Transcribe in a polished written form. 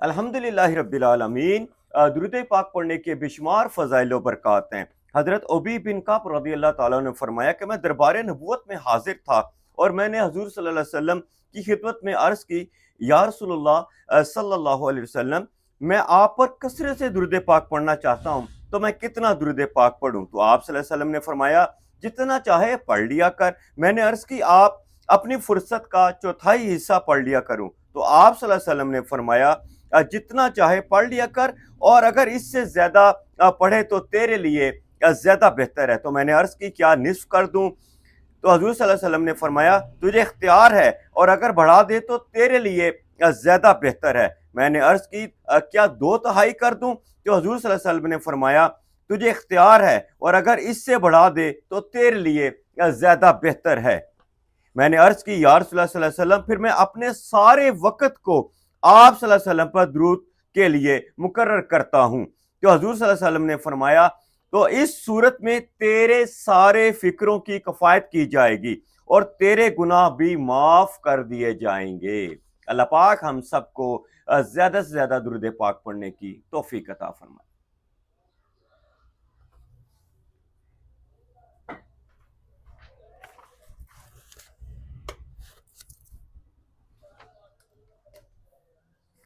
الحمدللہ رب العالمین۔ درود پاک پڑھنے کے بشمار فضائل و برکات ہیں۔ حضرت ابی بن کعب رضی اللہ تعالیٰ نے فرمایا کہ میں دربار نبوت میں حاضر تھا اور میں نے حضور صلی اللہ علیہ وسلم کی خدمت میں عرض کی، یا رسول اللہ صلی اللہ علیہ وسلم، میں آپ پر کثرت سے درود پاک پڑھنا چاہتا ہوں، تو میں کتنا درود پاک پڑھوں؟ تو آپ صلی اللہ علیہ وسلم نے فرمایا، جتنا چاہے پڑھ لیا کر۔ میں نے عرض کی، آپ اپنی فرصت کا چوتھائی حصہ پڑھ لیا کروں؟ تو آپ صلی اللہ علیہ وسلم نے فرمایا، جتنا چاہے پڑھ لیا کر، اور اگر اس سے زیادہ پڑھے تو تیرے لیے زیادہ بہتر ہے۔ تو میں نے عرض کی، کیا نصف کر دوں؟ تو حضور صلی اللہ علیہ وسلم نے فرمایا، تجھے اختیار ہے، اور اگر بڑھا دے تو تیرے لیے زیادہ بہتر ہے۔ میں نے عرض کی، کیا 2/3 کر دوں؟ تو حضور صلی اللہ علیہ وسلم نے فرمایا، تجھے اختیار ہے، اور اگر اس سے بڑھا دے تو تیرے لیے زیادہ بہتر ہے۔ میں نے عرض کی، یا رسول اللہ صلی اللہ علیہ وسلم، پھر میں اپنے سارے وقت کو آپ صلی اللہ علیہ وسلم پر درود کے لیے مقرر کرتا ہوں۔ تو حضور صلی اللہ علیہ وسلم نے فرمایا، تو اس صورت میں تیرے سارے فکروں کی کفایت کی جائے گی اور تیرے گناہ بھی معاف کر دیے جائیں گے۔ اللہ پاک ہم سب کو زیادہ سے زیادہ درود پاک پڑھنے کی توفیق عطا فرمائے۔